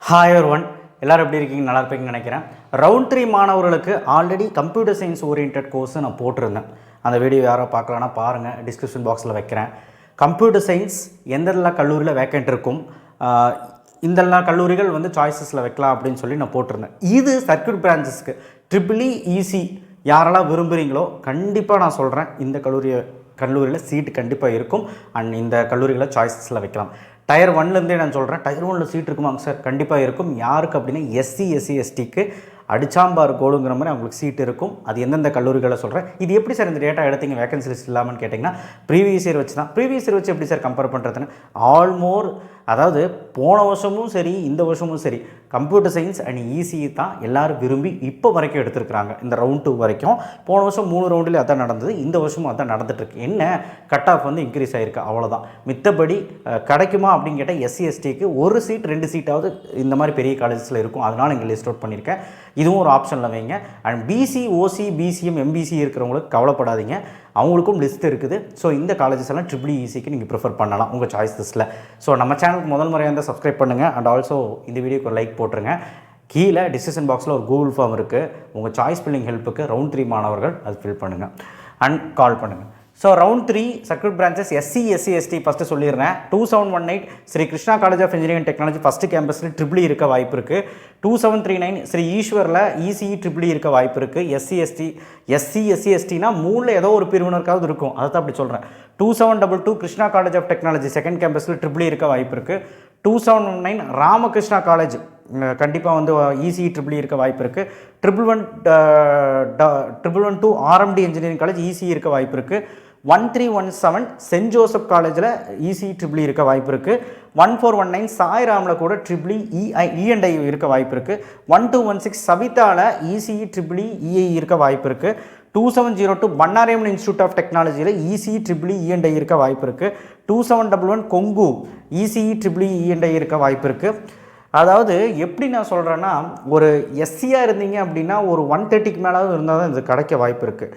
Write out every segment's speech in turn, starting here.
Hi one எல்லோரும் எப்படி இருக்கீங்க? நல்லா இருப்பீங்கன்னு நினைக்கிறேன். ரவுண்ட் 3 மாணவர்களுக்கு already computer science oriented course நான் போட்டிருந்தேன். அந்த வீடியோ யாரோ பார்க்கலான்னா பாருங்கள், டிஸ்கிரிப்ஷன் பாக்ஸில் வைக்கிறேன். கம்ப்யூட்டர் சயின்ஸ் எந்தெல்லாம் கல்லூரியில் வேக்கண்ட் இருக்கும், இந்தெல்லாம் கல்லூரிகள் சாய்ஸஸில் வைக்கலாம் அப்படின்னு சொல்லி நான் போட்டிருந்தேன். இது சர்க்யூட் பிரான்ச்சஸ்க்கு EEE யாரெல்லாம் விரும்புகிறீங்களோ கண்டிப்பாக நான் சொல்கிறேன், இந்த கல்லூரியில் சீட்டு கண்டிப்பாக இருக்கும். அண்ட் இந்த கல்லூரிகளை சாய்ஸஸில் வைக்கலாம். டயர் 1லேருந்தே நான் சொல்கிறேன், டயர் 1ல் சீட் இருக்குமாங்க சார்? கண்டிப்பாக இருக்கும். யாருக்கு அப்படின்னா SC/SC/STக்கு அடிச்சாம்பார் கோடுங்கிற மாதிரி அவங்களுக்கு சீட் இருக்கும். அது எந்தெந்த கல்லூரிகளை சொல்கிறேன். இது எப்படி சார் இந்த டேட்டா எடுத்தீங்க வேகன்சி லிஸ்ட் இல்லாமல் கேட்டிங்கன்னா, ப்ரீவியஸ் இயர் வச்சு தான். ப்ரீவியஸ் இயர் வச்சு எப்படி சார் கம்பேர் பண்ணுறதுன்னு அதாவது போன வருஷமும் சரி இந்த வருஷமும் சரி கம்ப்யூட்டர் சயின்ஸ் அண்ட் ECE தான் எல்லோரும் விரும்பி இப்போ வரைக்கும் எடுத்துருக்குறாங்க. இந்த ரவுண்ட் 2 வரைக்கும். போன வருஷம் 3 ரவுண்டில் அதான் நடந்தது, இந்த வருஷமும் அதான் நடந்துகிட்ருக்கு. என்ன கட் ஆஃப் இன்க்ரீஸ் ஆகிருக்கு, அவ்வளோதான். மித்தபடி கிடைக்குமா அப்படின்னு கேட்டால் SC/STக்கு ஒரு சீட் 2 சீட்டாவது இந்த மாதிரி பெரிய காலேஜஸில் இருக்கும். அதனால் இங்கே லிஸ்ட் அவுட் பண்ணியிருக்கேன். இதுவும் ஒரு ஆப்ஷனில் வைங்க. And BC, OC, BCM, MBC இருக்கிறவங்களுக்கு கவலைப்படாதீங்க, அவங்களுக்கும் லிஸ்ட் இருக்குது. ஸோ இந்த காலேஜஸ் எல்லாம் EEEக்கு நீங்கள் ப்ரிஃபர் பண்ணலாம் உங்கள் சாய்ஸ் லிஸ்ட்டில். ஸோ நம்ம சேனலுக்கு முதல் முறையாக இருந்தால் சப்ஸ்கிரைப் பண்ணுங்கள். அண்ட் ஆல்சோ இந்த வீடியோக்கு ஒரு லைக் போட்டுருங்க. கீழே டிஸ்கிரிப்ஷன் பாக்ஸில் ஒரு கூகுள் ஃபார்ம் இருக்குது, உங்கள் சாய்ஸ் ஃபில்லிங் ஹெல்ப்புக்கு ரவுண்ட் 3 மாணவர்கள் அது ஃபில் பண்ணுங்கள் அண்ட் கால் பண்ணுங்கள். So round 3 circuit branches SC/SC/ST first சொல்லிடுறேன். 2718 Sri Krishna college of engineering and technology first கேம்பஸில் EEE இருக்க வாய்ப்பு இருக்குது. 2739 ஸ்ரீ ஈஸ்வரில் ECE EEE இருக்க வாய்ப்பு இருக்குது. SC/SC/STனா 3ல் ஏதோ ஒரு பிரிவினருக்காவது இருக்கும், அதை தான் அப்படி சொல்கிறேன். 2722 Krishna college of technology second கேம்பஸில் EEE இருக்க வாய்ப்பு இருக்குது. 2719 ராமகிருஷ்ணா காலேஜ் கண்டிப்பாக ECE EEE இருக்க வாய்ப்பு இருக்குது. 1112 RMD இன்ஜினியரிங் காலேஜ் ECE இருக்க வாய்ப்பு இருக்குது. 1317 சென்ட் ஜோசப் காலேஜில் ECE EEE இருக்க வாய்ப்பு இருக்குது. 1419 சாய்ராமில் கூட EE&I இருக்க வாய்ப்பு இருக்குது. 1216 சவிதாவில் ECE EEE இருக்க வாய்ப்பு இருக்குது. 2702 பன்னாரியம்மன் இன்ஸ்டியூட் ஆஃப் டெக்னாலஜியில் ECE EEE இருக்க வாய்ப்பு இருக்குது. 2711 கொங்கு ECE EEE இருக்க வாய்ப்பு இருக்குது. அதாவது எப்படி நான் சொல்கிறேன்னா, ஒரு SCயாக இருந்தீங்க அப்படின்னா ஒரு 130க்கு மேலாவது இருந்தால் தான் இது கிடைக்க வாய்ப்பு இருக்குது.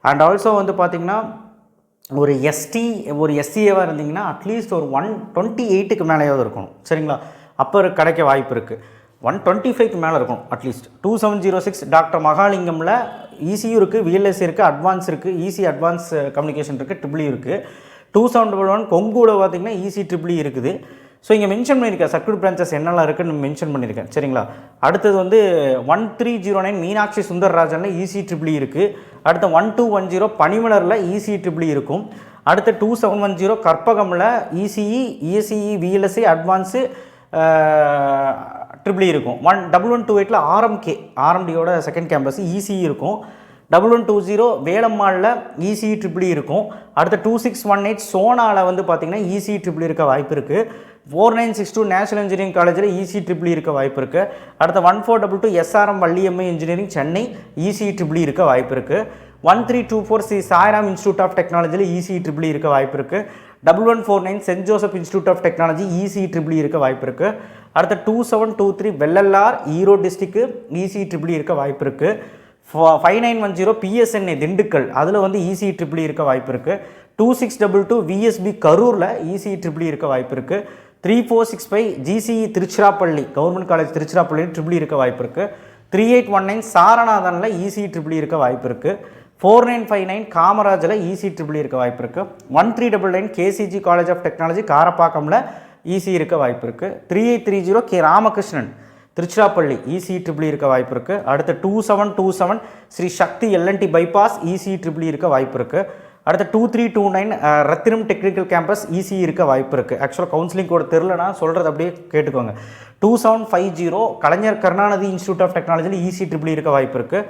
அண்ட் ஆல்சோ பார்த்திங்கன்னா ஒரு SCAவாக இருந்தீங்கன்னா அட்லீஸ்ட் ஒரு 128க்கு மேலேயாவது இருக்கணும், சரிங்களா? அப்போ கிடைக்க வாய்ப்பு இருக்குது. 125க்கு மேலே இருக்கணும் அட்லீஸ்ட். 2706 டாக்டர் மகாலிங்கமில் ECU இருக்குது, VLSC இருக்குது, அட்வான்ஸ் இருக்குது, EC அட்வான்ஸ் கம்யூனிகேஷன் இருக்குது, EEE இருக்குது. 2711 கொங்கூட பார்த்திங்கன்னா ECE EEE இருக்குது. ஸோ இங்கே மென்ஷன் பண்ணியிருக்கேன் சர்க்யூட் பிரான்ச்சஸ் என்னெல்லாம் இருக்குன்னு மென்ஷன் பண்ணியிருக்கேன், சரிங்களா? அடுத்தது 1309 மீனாட்சி சுந்தரராஜனில் ECE EEE இருக்குது. அடுத்த 1210 பனிமலரில் ECE EEE இருக்கும். அடுத்த 2710 கற்பகமில் ECE, ESCE, VLSC advance EEE இருக்கும். 1128 RMDயோட செகண்ட் கேம்பஸ் ECE இருக்கும். 1120 வேலம்மாளில் ECE EEE இருக்கும். அடுத்த 2618 சோனாவில் பார்த்திங்கன்னா ECE EEE இருக்க வாய்ப்பு இருக்குது. 4962 நேஷனல் இன்ஜினியரிங் காலேஜில் ECE EEE இருக்க வாய்ப்பு இருக்குது. அடுத்த 1422 SRM Valliammai engineering Chennai ECE EEE இருக்க வாய்ப்பு இருக்குது. 1324 ஸ்ரீ சாய்ராம் இன்ஸ்டியூட் ஆஃப் டெக்னாலஜியில் ECE EEE இருக்க வாய்ப்பு இருக்குது. 1149 saint Joseph institute of technology ECE EEE இருக்க வாய்ப்பு இருக்குது. அடுத்த 2723 வெள்ளல்லார் ஈரோடு டிஸ்ட்ரிக்கு ECE EEE இருக்க வாய்ப்பு இருக்குது. 5910 PSNA திண்டுக்கல் அதில் ECE EEE இருக்க வாய்ப்பு இருக்குது. 2622 VSB கரூரில் ECE EEE இருக்க வாய்ப்பு இருக்குது. 3465 GCE திருச்சிராப்பள்ளி கவர்மெண்ட் காலேஜ் திருச்சிராப்பள்ளியில் EEE இருக்க வாய்ப்பு இருக்குது. 3819 சாரநாதனில் ECE EEE இருக்க வாய்ப்பு இருக்குது. 4959 காமராஜில் ECE EEE இருக்க வாய்ப்பு இருக்குது. 1399 KCG காலேஜ் ஆஃப் டெக்னாலஜி காரப்பாக்கமில் ECE இருக்க வாய்ப்பு இருக்குது. 3830 K Ramakrishnan Tiruchirappalli ECE EEE இருக்க வாய்ப்பு இருக்குது. அடுத்த 2727 ஸ்ரீ சக்தி LNT பைபாஸ் ECE EEE இருக்க வாய்ப்பு இருக்குது. அடுத்த 2329 ரத்தினம் டெக்னிக்கல் கேம்பஸ் ECE இருக்க வாய்ப்பு இருக்குது. ஆக்சுவலாக கவுன்சிலிங் கூட தெரிலனா சொல்கிறது அப்படியே கேட்டுக்கோங்க. 2750 கலைஞர் கருணாநிதி இன்ஸ்டியூட் ஆஃப் டெக்னாலஜியில் ECE EEE இருக்க வாய்ப்பு இருக்குது.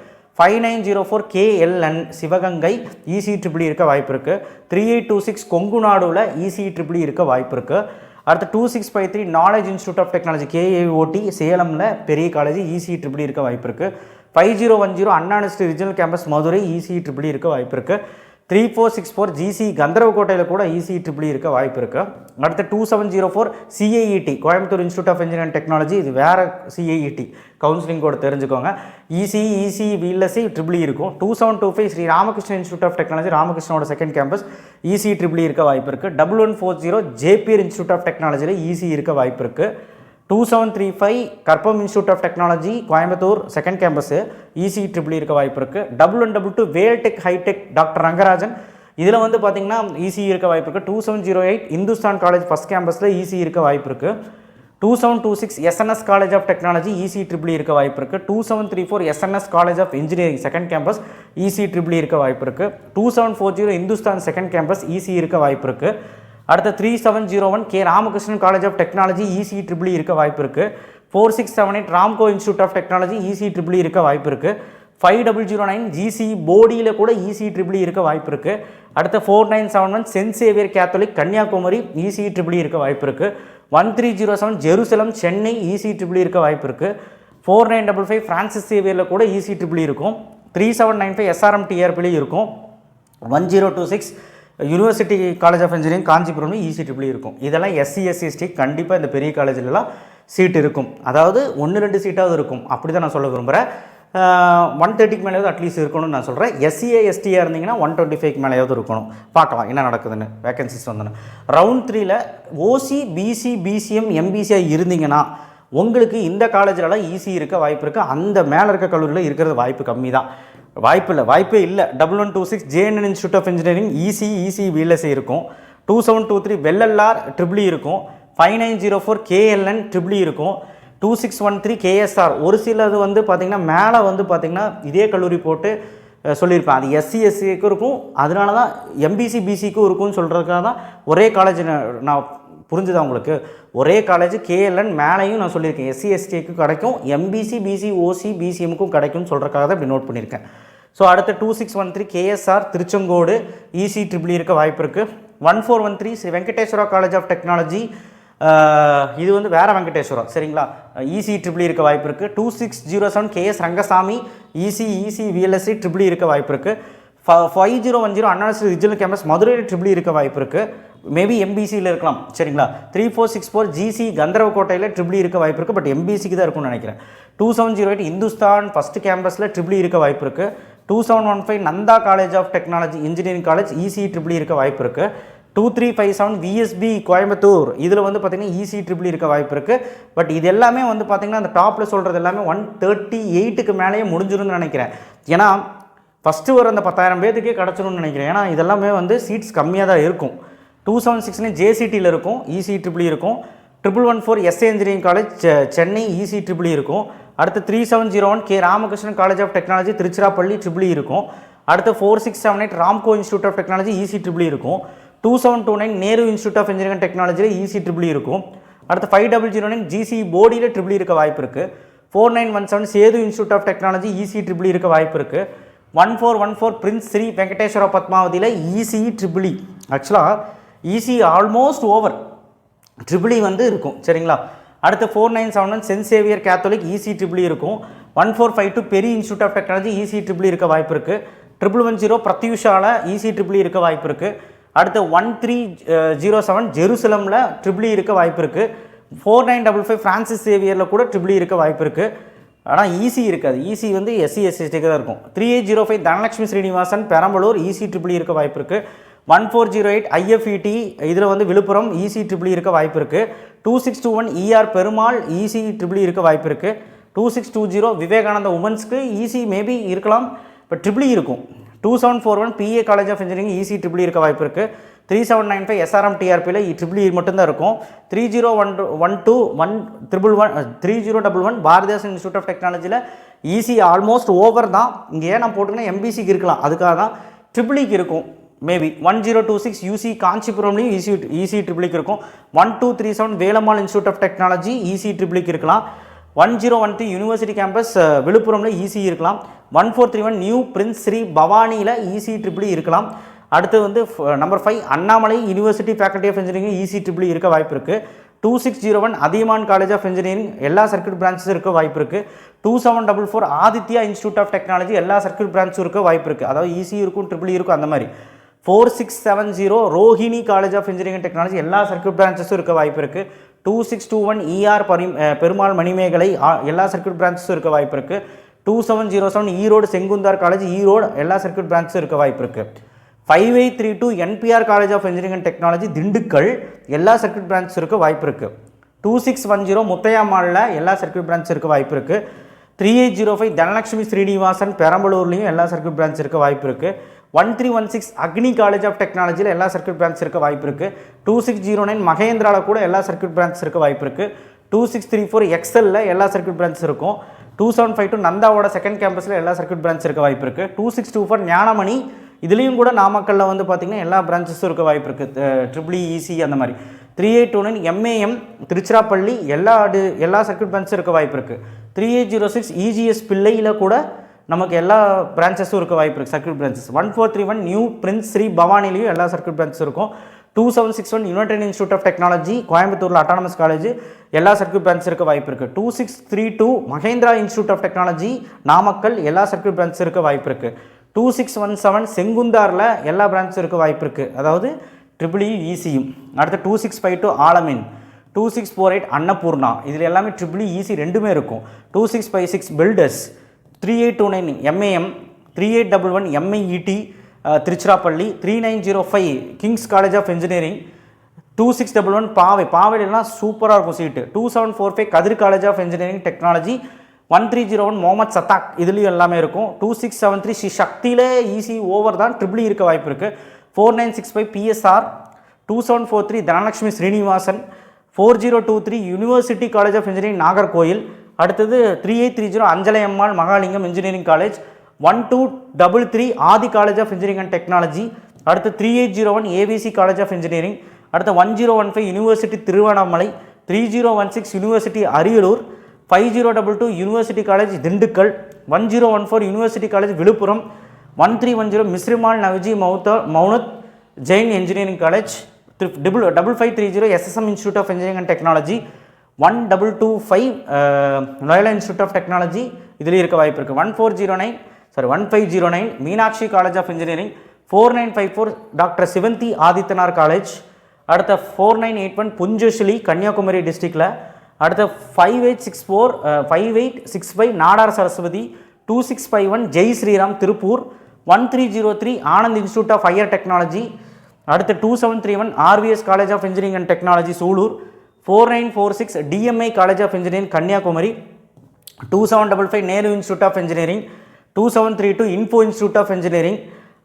5904 KLN சிவகங்கை ECE EEE இருக்க வாய்ப்பு இருக்குது. 3826 கொங்கு நாடுவில் ECE EEE இருக்க வாய்ப்பு இருக்குது. அடுத்த 2653 knowledge institute of technology KIOT சேலமில் பெரிய காலேஜ் ECE EEE இருக்க வாய்ப்பு இருக்குது. 5010 Anna university regional campus Madurai ECE EEE இருக்க வாய்ப்பு இருக்குது. 3464 GC கந்தரவக்கோட்டையில் கூட ECE EEE இருக்க வாய்ப்பு இருக்குது. அடுத்த 2704 CIET Coimbatore institute of engineering technology, இது வேறு CIET கவுன்சிலிங் கூட தெரிஞ்சுக்கோங்க. ECE VLSC EEE இருக்கும். 2725 Sri Ramakrishnan institute of technology ராமகிருஷ்ணனோட செகண்ட் கேம்பஸ் ECE EEE இருக்க வாய்ப்பு இருக்குது. 1140 JPR இன்ஸ்டியூட் ஆஃப் டெக்னாலஜியில் ECE இருக்க வாய்ப்பு இருக்குது. 2735 Karpagam institute of technology Coimbatore second campus EC triple இருக்க வாய்ப்பு இருக்குது. 1122 வேல்டெக் ஹைடெக் டாக்டர் ரங்கராஜன், இதில் வந்து பார்த்திங்கன்னா இசி இருக்க வாய்ப்பு இருக்குது. 2708 இந்துஸ்தான் காலேஜ் ஃபஸ்ட் கேம்பஸில் இசி இருக்க வாய்ப்பு இருக்குது. 2726 SNS college of technology EC triple இருக்க வாய்ப்பு இருக்குது. 2734 SNS college of engineering second campus EC triple இருக்க வாய்ப்பு இருக்குது. 2740 இந்துஸ்தான் செகண்ட் கேம்பஸ் இசி இருக்க வாய்ப்பு இருக்குது. அடுத்த 3701 K Ramakrishnan college of technology EC triple இருக்க வாய்ப்பு இருக்குது. 4678 Ramco institute of technology EC triple இருக்க வாய்ப்பு இருக்குது. 5009 ஜிசி போடியில் கூட இசி ட்ரிபிள் இருக்க வாய்ப்பு இருக்குது. அடுத்த 4971 send Xavier Catholic Kanniyakumari EC triple இருக்க வாய்ப்பு இருக்குது. 1307 ஜெருசலம் சென்னை இசி ட்ரிபிள் இருக்க வாய்ப்பு இருக்குது. 4955 ஃப்ரான்சிஸ் சேவியரில் கூட இசி ட்ரிபிள் இருக்கும். 3795 எஸ்ஆர்எம் டிஆர்பிலையும் இருக்கும். 1026 university college of engineering Kanchipuram EC triple இருக்கும். இதெல்லாம் எஸ்சி எஸ்சி கண்டிப்பாக இந்த பெரிய காலேஜிலலாம் சீட் இருக்கும். அதாவது 1-2 சீட்டாவது இருக்கும். அப்படி தான் நான் சொல்ல விரும்புகிறேன். 130க்கு மேலேயாவது அட்லீஸ்ட் இருக்கணும்னு நான் சொல்கிறேன். எஸ்சிஏ எஸ்டியாக இருந்தீங்கன்னா 125க்கு மேலேயாவது இருக்கணும். பார்க்கலாம் என்ன நடக்குதுன்னு, வேகன்சிஸ் வந்தோன்னு. ரவுண்ட் 3ல் ஓசி பிசி பிசிஎம் எம்பிசியாக இருந்தீங்கன்னா உங்களுக்கு இந்த காலேஜிலலாம் ஈஸி இருக்க வாய்ப்பு இருக்குது. அந்த மேலே இருக்க கல்லூரியில் இருக்கிறது வாய்ப்பு கம்மி தான். வாய்ப்பே இல்லை. 1126 JNN institute of engineering EC VLSI இருக்கும். 2723 வெள்ளல்லார் ட்ரிபிள் இருக்கும். 5904 கேஎல்என் ட்ரிபிள் இருக்கும். 2613 கேஎஸ்ஆர். ஒரு சிலது வந்து பார்த்திங்கன்னா மேலே வந்து பார்த்திங்கன்னா இதே கல்லூரி போட்டு சொல்லியிருப்பேன். அது எஸ்சி எஸ்சிக்கும் இருக்கும். அதனால தான் எம்பிசி பிசிக்கும் இருக்கும்னு சொல்கிறதுக்காக தான் ஒரே காலேஜ் நான் புரிஞ்சுதான் உங்களுக்கு. ஒரே காலேஜ் கேஎல்என் மேலேயும் நான் சொல்லியிருக்கேன். எஸ்சி எஸ்டிக்கு கிடைக்கும், எம்பிசி பிசி ஓசி பிசிஎம்க்கும் கிடைக்கும்னு சொல்கிறக்காக தான் இப்படி நோட் பண்ணியிருக்கேன். ஸோ அடுத்த 2613 கேஎஸ்ஆர் திருச்செங்கோடு இசி ட்ரிபிள் இருக்க வாய்ப்பு இருக்குது. 1413 Sri Venkateswara college of technology, இது வந்து வேறு வெங்கடேஸ்வரா சரிங்களா, இசி ட்ரிபிள் இருக்க வாய்ப்பு இருக்குது. 2607 கேஎஸ் ரங்கசாமி இசி விஎல்எஸ்சி ட்ரிபிள் இருக்க வாய்ப்பு இருக்குது. 5010 அண்ணா ரிஜினல் கேம்பஸ் மதுரை ட்ரிபிள் இருக்க வாய்ப்பு இருக்குது. மேபி எம்பிசியில் இருக்கலாம் சரிங்களா. 3464 ஜிசி கந்தரவக்கோட்டையில் ட்ரிபிள் இருக்க வாய்ப்பு இருக்குது. பட் எம்பிசிக்கு தான் இருக்கும்னு நினைக்கிறேன். 2708 இந்துஸ்தான் ஃபஸ்ட் கேம்பஸில் ட்ரிபிள் இருக்க வாய்ப்பு இருக்குது. 2715 Nandha college of technology engineering college EC triple இருக்க வாய்ப்பு இருக்குது. 2357 விஎஸ்பி கோயம்புத்தூர், இதில் வந்து பார்த்திங்கன்னா இசி ட்ரிபிள் இருக்க வாய்ப்பு இருக்குது. பட் இது எல்லாமே வந்து பார்த்திங்கன்னா அந்த டாப்பில் சொல்கிறது எல்லாமே 138க்கு மேலேயே முடிஞ்சிரும்னு நினைக்கிறேன். ஏன்னா ஃபஸ்ட்டு ஒரு அந்த 10,000 பேர்த்துக்கே கிடச்சிரும்னு நினைக்கிறேன். ஏன்னா இதெல்லாமே வந்து சீட்ஸ் கம்மியாக தான் இருக்கும். 276 ஜேசிடியில் இருக்கும், இசி ட்ரிபிள் இருக்கும். 1114 SA engineering college Chennai EC triple இருக்கும். அடுத்து 3701 K Ramakrishnan college of technology Tiruchirappalli triple இருக்கும். அடுத்து 4678 Ramco institute of technology EC triple இருக்கும். 2729 நேரு இன்ஸ்டியூட் ஆஃப் இன்ஜினியரிங் டெக்னாலஜியில் இசி ட்ரிபிள் இருக்கும். அடுத்து 5009 ஜிசி போடியில் ட்ரிபிள் இருக்க வாய்ப்பு இருக்குது. 4917 Sethu institute of technology EC triple இருக்க வாய்ப்பு இருக்குது. 1414 பிரின்ஸ் ஸ்ரீ வெங்கடேஸ்வரா பத்மாவதியில் இசி ட்ரிபிள். ஆக்சுவலாக இசி ஆல்மோஸ்ட் ஓவர், ட்ரிபிள் வந்து இருக்கும் சரிங்களா. அடுத்து 4971 send Xavier Catholic EC triple இருக்கும். 1452 Peri institute of technology EC triple இருக்க வாய்ப்பு இருக்குது. 1110 பிரத்யூஷால இசி ட்ரிபிள் இருக்க வாய்ப்பு இருக்குது. அடுத்து 1307 ஜெருசலமில் ட்ரிபிள் இருக்க வாய்ப்பு இருக்குது. 4955 ஃப்ரான்சிஸ் சேவியரில் கூட ட்ரிபிள் இருக்க வாய்ப்பு இருக்குது. ஆனால் இசி இருக்காது. இசி வந்து எஸ்சி எஸ்சிக்கு தான் இருக்கும். 3805 தனலட்சுமி ஸ்ரீனிவாசன் பெரம்பலூர் இசி ட்ரிபிள் இருக்க வாய்ப்பு இருக்குது. 1408 ஐஎஃப்இடி, இதில் வந்து விழுப்புரம் இசி ட்ரிபிள் இருக்க வாய்ப்பு இருக்குது. 2621 இஆர் பெருமாள் இசி ட்ரிபிள் இருக்க வாய்ப்பு இருக்குது. 2620 விவேகானந்தா உமன்ஸ்க்கு இசி மேபி இருக்கலாம், பட் ட்ரிபிள் இருக்கும். 2741 PA college of engineering EC triple இருக்க வாய்ப்பு இருக்குது. 3795 எஸ்ஆர்எம் டிஆர்பியில் ட்ரிபிள் மட்டும்தான் இருக்கும். 3011 பாரதிதாசன் இன்ஸ்டியூட் ஆஃப் டெக்னாலஜியில் இசி ஆல்மோஸ்ட் ஓவர் தான். இங்கே ஏன் நான் போட்டுங்கன்னா எம்பிசிக்கு இருக்கலாம், அதுக்காக தான் ட்ரிபிளிக்கு இருக்கும். மேபி 1026 யூசி காஞ்சிபுரம்லேயும் இசி ட்ரிபிளிக்கு இருக்கும். 1237 Velammal institute of technology EC ட்ரிபிளிக்கு இருக்கலாம். 1013 யூனிவர்சிட்டி கேம்பஸ் விழுப்புரமில் இசி இருக்கலாம். 1431 நியூ பிரின்ஸ் ஸ்ரீ பவானியில் இசி ட்ரிபிள் இருக்கலாம். அடுத்து வந்து number 5 Annamalai university faculty of engineering EC triple இருக்க வாய்ப்பு இருக்குது. 2601 அதியமான் காலேஜ் ஆஃப் இன்ஜினியரிங் எல்லா சர்க்கியூட் பிரான்ச்சஸும் இருக்க வாய்ப்பு இருக்குது. 2744 ஆதித்யா இன்ஸ்டியூட் ஆஃப் டெக்னாலஜி எல்லா சர்க்கியூட் பிரான்ச்சும் இருக்க வாய்ப்பு இருக்குது. அதாவது இசி இருக்கும் ட்ரிபிள் இருக்கும் அந்த மாதிரி. 4670 Rohini college of engineering technology எல்லா சர்க்கியூட் பிரான்ச்சஸும் இருக்க வாய்ப்பு இருக்குது. 2621 இஆர் பெருமாள் மணிமேகலை எல்லா சர்க்கியூட் பிரான்ச்சஸும் இருக்க வாய்ப்பு இருக்குது. 2707 ஈரோடு செங்குந்தார் காலேஜ் ஈரோடு எல்லா சர்க்கியூட் பிரான்ச்சஸும் இருக்க வாய்ப்பு இருக்குது. 5832 NPR college of engineering and technology Dindigul எல்லா சர்க்கியூட் பிரான்ச்சஸ் இருக்க வாய்ப்பு இருக்குது. 2610 முத்தையா மாலில் எல்லா சர்க்யூட் பிரான்ச் இருக்க வாய்ப்பு இருக்குது. 3805 தனலட்சுமி ஸ்ரீனிவாசன் பெரம்பலூர்லேயும் எல்லா சர்க்யூட் பிரான்ச் இருக்க வாய்ப்பு இருக்குது. 1316 அக்னி காலேஜ் ஆஃப் டெக்னாலஜியில் எல்லா சர்க்யூட் பிரான்ச் இருக்க வாய்ப்பு இருக்குது. 2609 மகேந்திராவில் கூட எல்லா சர்க்யூட் பிரான்ச் இருக்க வாய்ப்பு இருக்குது. 2634 எக்ஸலில் எல்லா சர்க்யூட் பிரான்ச் இருக்கும். 2752 நந்தாவோட செகண்ட் கேம்பஸில் எல்லா சர்க்யூட் பிரான்ச் இருக்க வாய்ப்பு இருக்குது. 2624 ஞானமணி இதுலேயும் கூட நாமக்கல்லில் வந்து பார்த்திங்கன்னா எல்லா பிரான்ச்சஸும் இருக்க வாய்ப்பு இருக்குது. EEE அந்த மாதிரி. 3829 MAM திருச்சிராப்பள்ளி எல்லா சர்க்யூட் பிரான்ச்சும் இருக்க வாய்ப்பு இருக்குது. 3806 EGS பிள்ளையில் கூட நமக்கு எல்லா பிரான்ச்சஸும் இருக்க வாய்ப்பு இருக்குது circuit branches. 1431 new prince Shri பவானிலையும் எல்லா சர்க்யூட் பிரான்ச்சஸ் இருக்கும். 2761 யுனைடெட் இன்ஸ்டியூட் ஆஃப் டெக்னாலஜி கோயம்புத்தூரில் அட்டானமஸ் காலேஜ் எல்லா சர்க்யூட் பிரான்ச் இருக்க வாய்ப்பு இருக்குது. 2632 Mahendra institute of technology Namakkal எல்லா சர்க்யூட் பிரான்ச் இருக்க வாய்ப்பு இருக்குது. 2617 செங்குந்தாரில் எல்லா பிரான்ச்சும் இருக்க வாய்ப்பு இருக்குது, அதாவது EEE ECயும். அடுத்து 2652 ஆலமின், 2648 அன்னபூர்ணா இதில் எல்லாமே EEE ரெண்டுமே இருக்கும். 2656 builders, 3829 MAM, 3811 MEET Tiruchirappalli, 3905 kings college of engineering, 2611 பாவைலாம் சூப்பராக இருக்கும் seat. 2745 Kathir college of engineering technology, 1301 Muhammad Sathak இதுலேயும் எல்லாமே இருக்கும். 2673 ஸ்ரீ சக்தியிலே EC ஓவர் தான் EEE இருக்க வாய்ப்பு இருக்குது. 4965 PSR, 2743 Dhanalakshmi Srinivasan, 4023 university college of engineering Nagercoil. அடுத்தது 3830 Anjalai Ammal Mahalingam engineering college, 1233 Adhi college of engineering and technology. அடுத்து 3801 ABC காலேஜ் ஆஃப் இன்ஜினியரிங். அடுத்து 1015 university Tiruvannamalai, 3016 university Ariyalur, 5022 university college Dindigul, 1014 university college Villupuram, 1310 Misrimal Navaji Munoth Jain engineering college, 5530 SSM institute of engineering and technology, 1225 Noyyal institute of technology இதுலேயும் இருக்க வாய்ப்பு இருக்குது. 1509 Meenakshi college of engineering, 4954 doctor Sivanthi Adithanar college. அடுத்த 4981 புஞ்சஸ்லி கன்னியாகுமரி டிஸ்ட்ரிக்டில். அடுத்த 5865 Nadar Saraswathi, 2651 Jay Shriram Tiruppur, 1303 Anand institute of higher technology. அடுத்து 2731 RVS college of engineering and technology Sulur, 4946 DMI college of engineering Kanniyakumari, 2755 Nehru institute of engineering, 2732 info institute of engineering.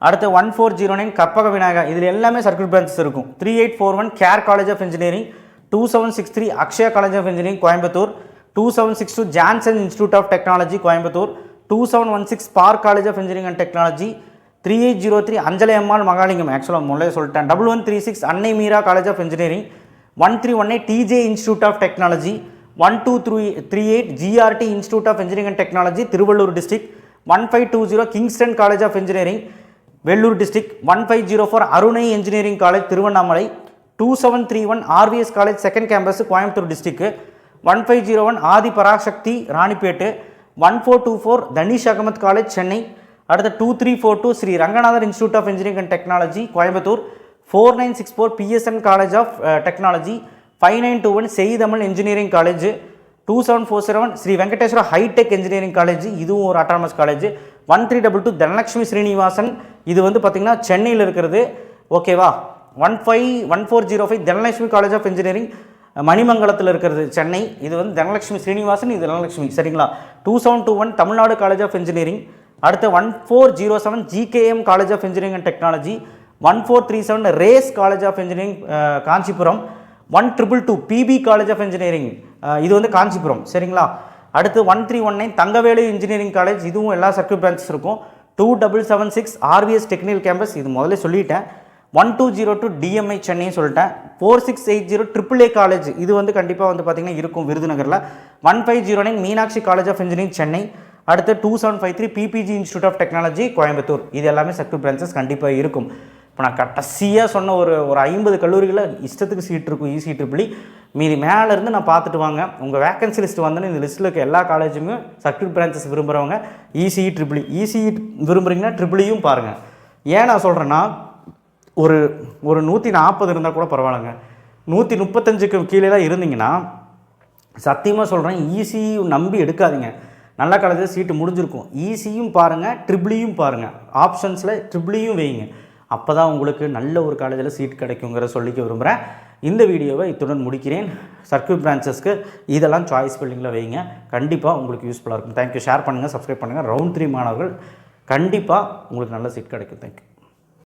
அடுத்து 1409 கற்பக விநாயகா இதில் எல்லாமே சர்க்யூட் பிரான்ச்சஸ் இருக்கும். 3841 care college of engineering, 2763 Akshaya college of engineering Coimbatore, 2762 Johnson institute of technology Coimbatore, 2716 park college of engineering and technology, 3803 Anjalai Ammal Mahalingam ஆக்சுவலாக முதல்ல சொல்லிட்டேன், 1136 Annai Meera college of engineering, 1318 TJ institute of technology, 1238 GRT institute of engineering and technology Tiruvallur district, 1520 Kingston college of engineering Vellore district, 1504 Arunai engineering college Tiruvannamalai, 2731 RVS college second campus Coimbatore district, 1501 Adhi Parasakthi Ranipet, 1424 Dhanish Ahmed college Chennai. அடுத்த 2342 Shri Ranganathar institute of engineering and technology Coimbatore, 4964 PSN college of technology, 5921 செய்தமிழ் engineering college, 2747 Shri Venkateswara hi tech engineering college இதுவும் ஒரு autonomous college, 1322 Dhanalakshmi Srinivasan இது வந்து பார்த்திங்கன்னா சென்னையில் இருக்கிறது ஓகேவா. 1405 தனலட்சுமி காலேஜ் ஆஃப் இன்ஜினியரிங் மணிமங்கலத்தில் இருக்கிறது சென்னை இது வந்து தனலட்சுமி ஸ்ரீனிவாசன் இது தனலட்சுமி சரிங்களா. 2721 தமிழ்நாடு காலேஜ் ஆஃப் இன்ஜினியரிங். அடுத்து 1407 GKM college of engineering and technology, 1437 race college of engineering Kanchipuram, 1222 PB college of engineering இது வந்து காஞ்சிபுரம் சரிங்களா. அடுத்து 1319 தங்கவேலு இன்ஜினியரிங் காலேஜ் இதுவும் எல்லா சர்க்யூட் பிரான்ச்சஸ் இருக்கும். 2776 RVS டெக்னிக்கல் கேம்பஸ் இது முதல்ல சொல்லிட்டேன். 1202 DMI சென்னை சொல்லிட்டேன். 4680 AAA காலேஜ் இது வந்து கண்டிப்பாக வந்து பார்த்திங்கன்னா இருக்கும் விருதுநகரில். 1509 Meenakshi college of engineering Chennai. அடுத்து 2753 PPG institute of technology Coimbatore இது எல்லாமே சர்க்யூட் பிரான்ச்சஸ் கண்டிப்பாக இருக்கும். இப்போ நான் கடைசியாக சொன்ன ஒரு 50 கல்லூரிகளில் இஷ்டத்துக்கு சீட் இருக்கும் EEE. மீதி மேலேருந்து நான் பார்த்துட்டு வாங்க. உங்கள் வேக்கன்சி லிஸ்ட் வந்தோன்னே இந்த லிஸ்ட்டில் இருக்க எல்லா காலேஜுமே சர்க்யூட் பிரான்ச்சஸ் விரும்புகிறவங்க EEE விரும்புகிறீங்கன்னா EEEயும் பாருங்கள். ஏன் நான் சொல்கிறேன்னா ஒரு 140 இருந்தால் கூட பரவாயில்லைங்க. 135க்கு கீழே இருந்தீங்கன்னா சத்தியமாக சொல்கிறேன் ECE நம்பி எடுக்காதீங்க. நல்ல காலேஜில் சீட்டு முடிஞ்சிருக்கும். ECயும் பாருங்கள் EEEயும் பாருங்கள். ஆப்ஷன்ஸில் EEEயும் வைங்க. அப்போ தான் உங்களுக்கு நல்ல ஒரு காலேஜில் சீட் கிடைக்குங்கிற சொல்லிக்க விரும்புகிறேன். இந்த வீடியோவை இத்துடன் முடிக்கிறேன். சர்க்யூட் பிரான்ச்சஸ்க்கு இதெல்லாம் சாய்ஸ் பில்டிங்கில் வைங்க, கண்டிப்பாக உங்களுக்கு யூஸ்ஃபுல்லாக இருக்கும். தேங்க்யூ. ஷேர் பண்ணுங்கள், சப்ஸ்கிரைப் பண்ணுங்கள். ரவுண்ட் 3 மாணவர்கள் கண்டிப்பாக உங்களுக்கு நல்ல சீட் கிடைக்கும். தேங்க்யூ.